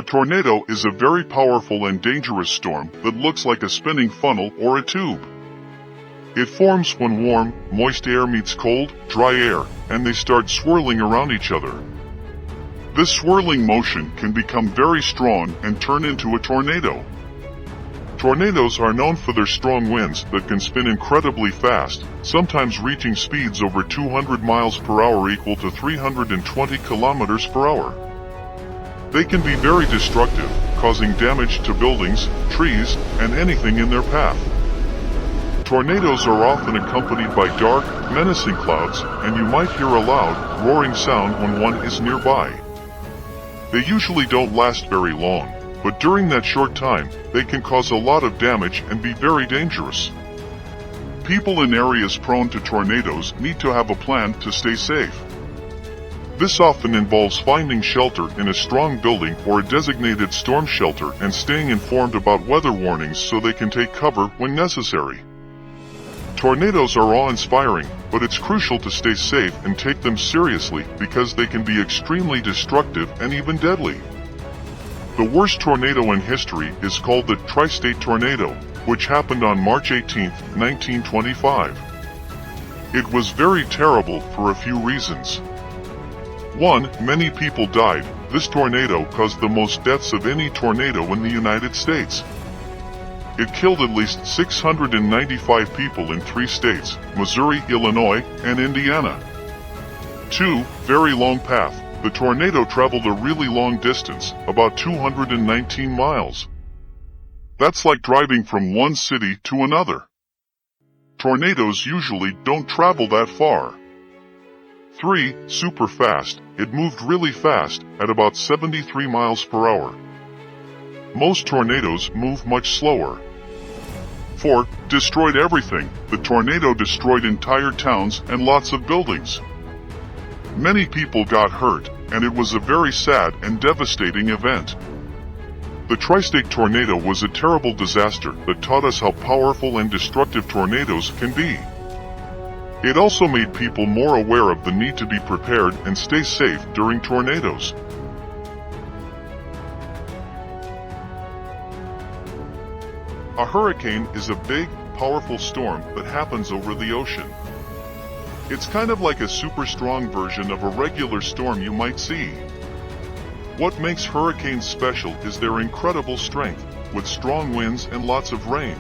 A tornado is a very powerful and dangerous storm that looks like a spinning funnel or a tube. It forms when warm, moist air meets cold, dry air, and they start swirling around each other. This swirling motion can become very strong and turn into a tornado. Tornadoes are known for their strong winds that can spin incredibly fast, sometimes reaching speeds over 200 miles per hour equal to 320 kilometers per hour. They can be very destructive, causing damage to buildings, trees, and anything in their path. Tornadoes are often accompanied by dark, menacing clouds, and you might hear a loud, roaring sound when one is nearby. They usually don't last very long, but during that short time, they can cause a lot of damage and be very dangerous. People in areas prone to tornadoes need to have a plan to stay safe. This often involves finding shelter in a strong building or a designated storm shelter and staying informed about weather warnings so they can take cover when necessary. Tornadoes are awe-inspiring, but it's crucial to stay safe and take them seriously because they can be extremely destructive and even deadly. The worst tornado in history is called the Tri-State Tornado, which happened on March 18, 1925. It was very terrible for a few reasons. 1. Many people died. This tornado caused the most deaths of any tornado in the United States. It killed at least 695 people in 3 states, Missouri, Illinois, and Indiana. 2. Very long path. The tornado traveled a really long distance, about 219 miles. That's like driving from one city to another. Tornadoes usually don't travel that far. 3. Super fast. It moved really fast, at about 73 miles per hour. Most tornadoes move much slower. 4. Destroyed everything. The tornado destroyed entire towns and lots of buildings. Many people got hurt, and it was a very sad and devastating event. The Tri-State Tornado was a terrible disaster that taught us how powerful and destructive tornadoes can be. It also made people more aware of the need to be prepared and stay safe during tornadoes. A hurricane is a big, powerful storm that happens over the ocean. It's kind of like a super strong version of a regular storm you might see. What makes hurricanes special is their incredible strength, with strong winds and lots of rain.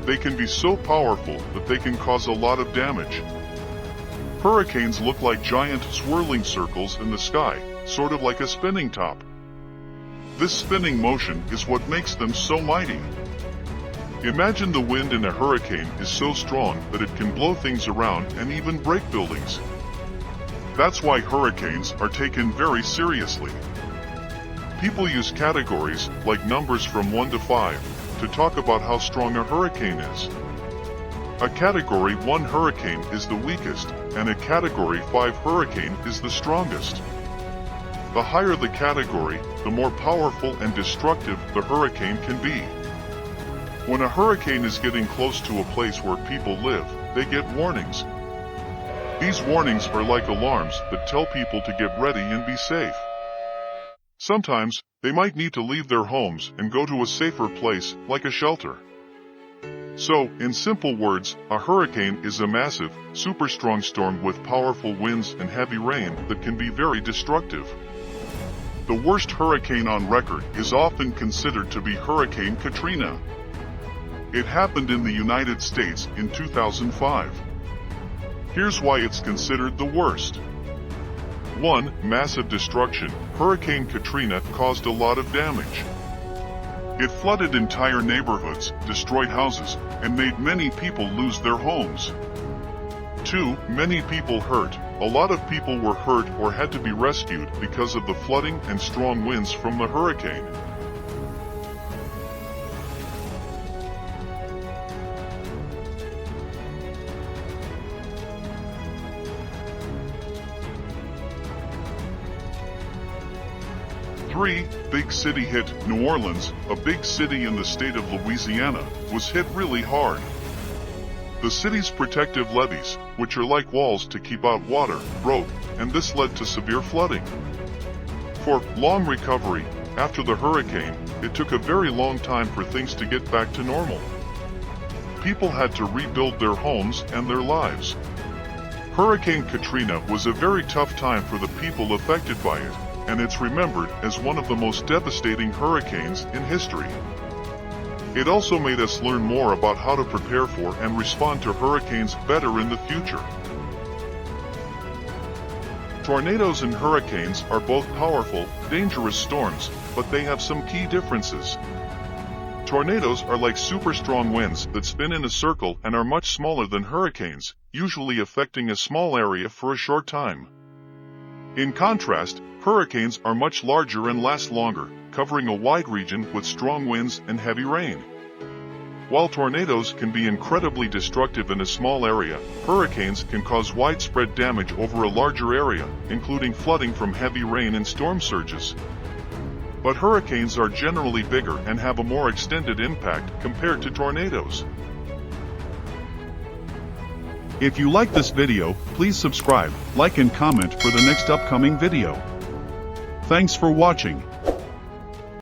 They can be so powerful that they can cause a lot of damage. Hurricanes look like giant swirling circles in the sky, sort of like a spinning top. This spinning motion is what makes them so mighty. Imagine the wind in a hurricane is so strong that it can blow things around and even break buildings. That's why hurricanes are taken very seriously. People use categories, like numbers from 1 to 5, to talk about how strong a hurricane is. A Category 1 hurricane is the weakest, and a Category 5 hurricane is the strongest. The higher the category, the more powerful and destructive the hurricane can be. When a hurricane is getting close to a place where people live, they get warnings. These warnings are like alarms that tell people to get ready and be safe. Sometimes, they might need to leave their homes and go to a safer place, like a shelter. So, in simple words, a hurricane is a massive, super strong storm with powerful winds and heavy rain that can be very destructive. The worst hurricane on record is often considered to be Hurricane Katrina. It happened in the United States in 2005. Here's why it's considered the worst. 1. Massive destruction. Hurricane Katrina caused a lot of damage. It flooded entire neighborhoods, destroyed houses, and made many people lose their homes. 2. Many people hurt. A lot of people were hurt or had to be rescued because of the flooding and strong winds from the hurricane. 3. Big city hit. New Orleans, a big city in the state of Louisiana, was hit really hard. The city's protective levees, which are like walls to keep out water, broke, and this led to severe flooding. For long recovery, After the hurricane, it took a very long time for things to get back to normal. People had to rebuild their homes and their lives. Hurricane Katrina was a very tough time for the people affected by it, and it's remembered as one of the most devastating hurricanes in history. It also made us learn more about how to prepare for and respond to hurricanes better in the future. Tornadoes and hurricanes are both powerful, dangerous storms, but they have some key differences. Tornadoes are like super strong winds that spin in a circle and are much smaller than hurricanes, usually affecting a small area for a short time. In contrast, hurricanes are much larger and last longer, covering a wide region with strong winds and heavy rain. While tornadoes can be incredibly destructive in a small area, hurricanes can cause widespread damage over a larger area, including flooding from heavy rain and storm surges. But hurricanes are generally bigger and have a more extended impact compared to tornadoes. If you like this video, please subscribe, like and comment for the next upcoming video. Thanks for watching.